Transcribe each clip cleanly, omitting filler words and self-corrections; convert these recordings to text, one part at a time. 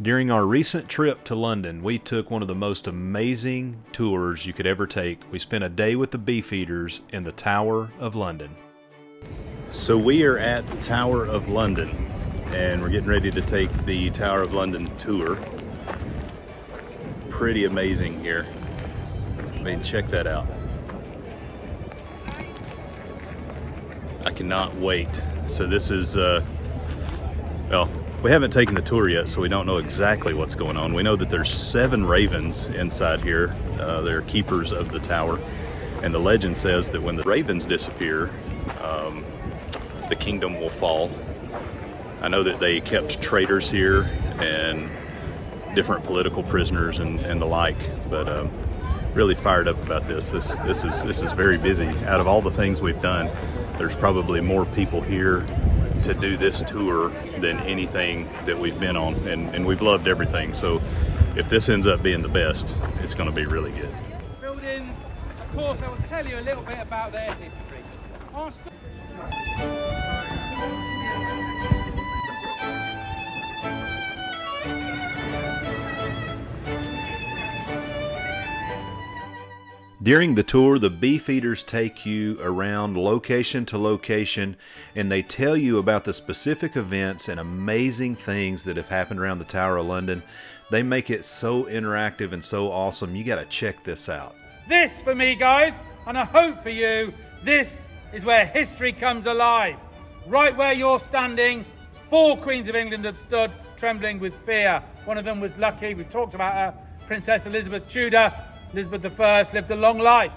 During our recent trip to London, we took one of the most amazing tours you could ever take. We spent a day with the Beefeaters in the Tower of London. So we are at the Tower of London, and we're getting ready to take the Tower of London tour. Pretty amazing here. I mean, check that out. I cannot wait. So this is, well, we haven't taken the tour yet, so we don't know exactly what's going on. We know that there's 7 ravens inside here. They're keepers of the tower. And the legend says that when the ravens disappear, the kingdom will fall. I know that they kept traitors here and different political prisoners and the like, but really fired up about this. This is very busy. Out of all the things we've done, there's probably more people here to do this tour than anything that we've been on, and we've loved everything. So if this ends up being the best, it's going to be really good. Buildings, of course, I will tell you a little bit about their history. During the tour, the Beefeaters take you around location to location, and they tell you about the specific events and amazing things that have happened around the Tower of London. They make it so interactive and so awesome. You got to check this out. This, for me, guys, and I hope for you, this is where history comes alive. Right where you're standing, 4 Queens of England have stood, trembling with fear. One of them was lucky. We talked about her, Princess Elizabeth Tudor. Elizabeth I lived a long life.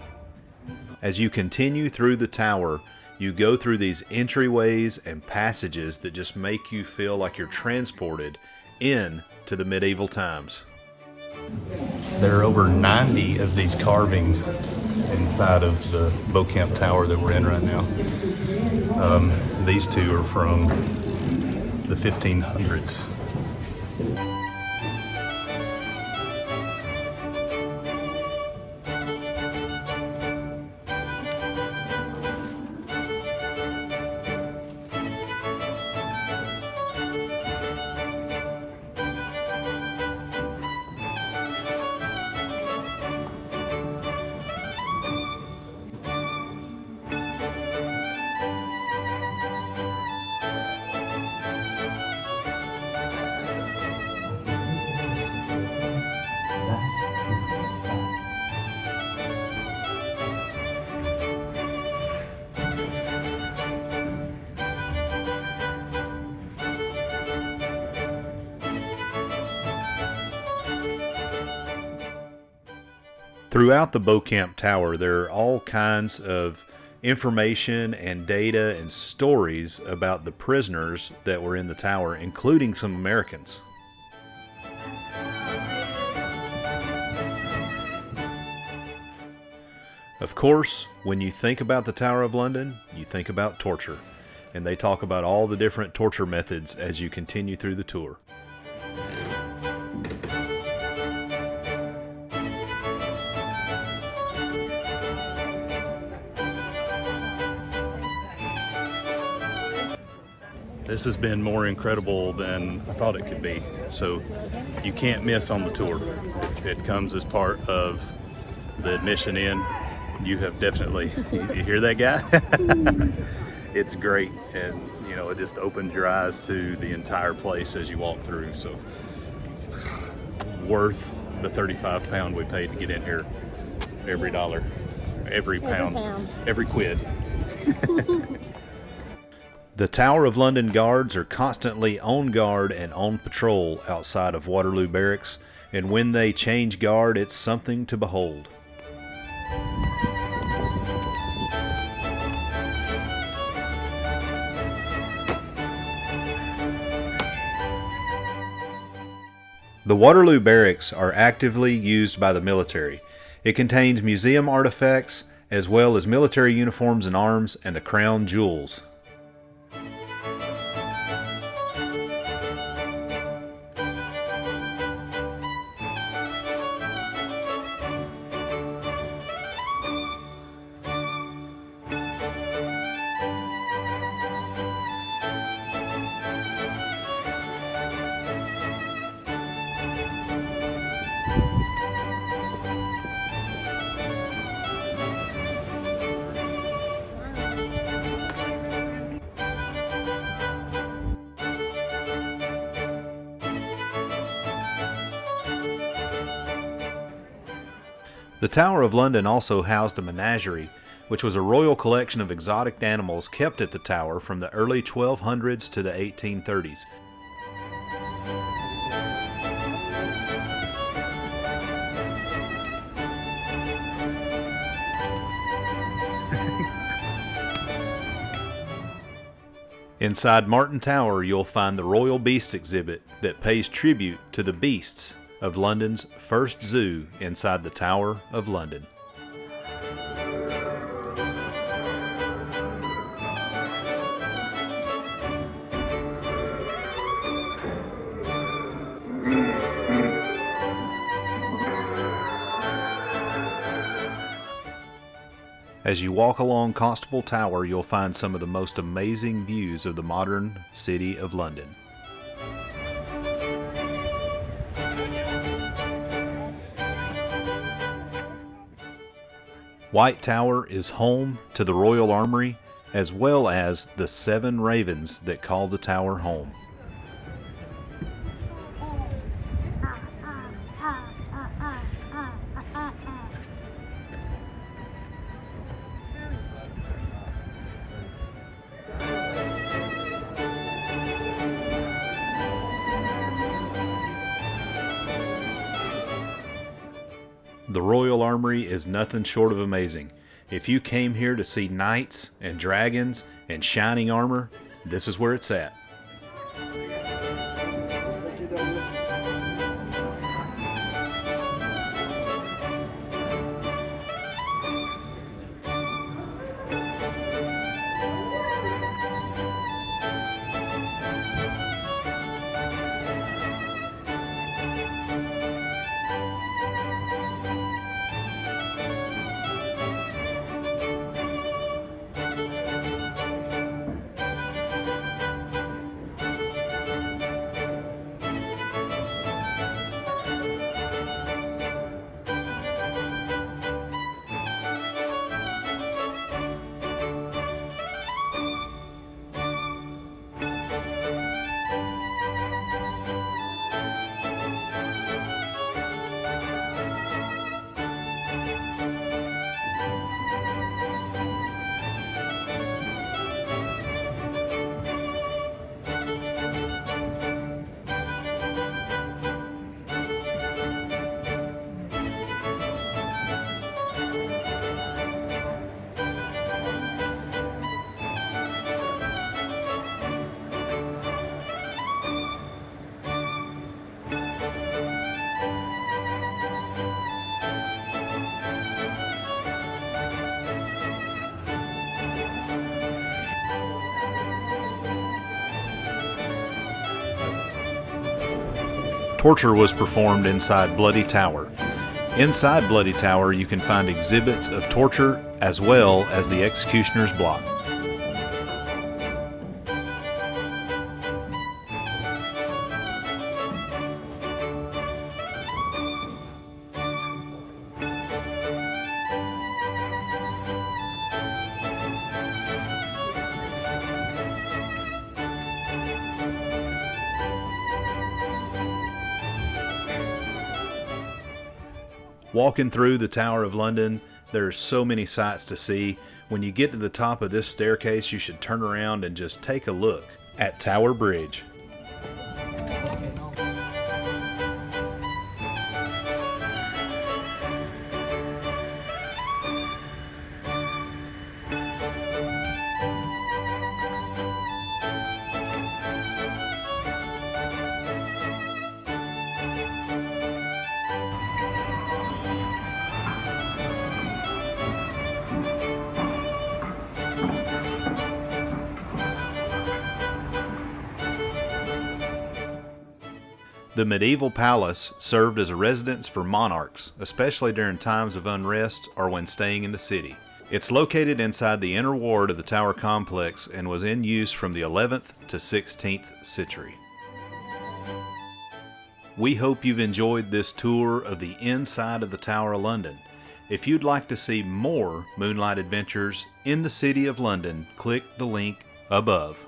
As you continue through the tower, you go through these entryways and passages that just make you feel like you're transported into the medieval times. There are over 90 of these carvings inside of the Beauchamp Tower that we're in right now. These 2 are from the 1500s. Throughout the Beauchamp Tower, there are all kinds of information and data and stories about the prisoners that were in the tower, including some Americans. Of course, when you think about the Tower of London, you think about torture, and they talk about all the different torture methods as you continue through the tour. This has been more incredible than I thought it could be, so you can't miss on the tour. It comes as part of the admission in. You have definitely, you hear that guy? It's great, and you know, it just opens your eyes to the entire place as you walk through, so worth the £35 we paid to get in here. Every dollar, every pound, every quid. The Tower of London guards are constantly on guard and on patrol outside of Waterloo Barracks, and when they change guard, it's something to behold. The Waterloo Barracks are actively used by the military. It contains museum artifacts, as well as military uniforms and arms, and the crown jewels. The Tower of London also housed a menagerie, which was a royal collection of exotic animals kept at the tower from the early 1200s to the 1830s. Inside Martin Tower, you'll find the Royal Beast exhibit that pays tribute to the beasts of London's first zoo inside the Tower of London. As you walk along Constable Tower, you'll find some of the most amazing views of the modern city of London. White Tower is home to the Royal Armory, as well as the 7 ravens that call the tower home. The Royal Armory is nothing short of amazing. If you came here to see knights and dragons and shining armor, this is where it's at. Torture was performed inside Bloody Tower. Inside Bloody Tower, you can find exhibits of torture as well as the executioner's block. Walking through the Tower of London, there's so many sights to see. When you get to the top of this staircase, you should turn around and just take a look at Tower Bridge. The medieval palace served as a residence for monarchs, especially during times of unrest or when staying in the city. It's located inside the inner ward of the tower complex and was in use from the 11th to 16th century. We hope you've enjoyed this tour of the inside of the Tower of London. If you'd like to see more Moonlight adventures in the City of London, click the link above.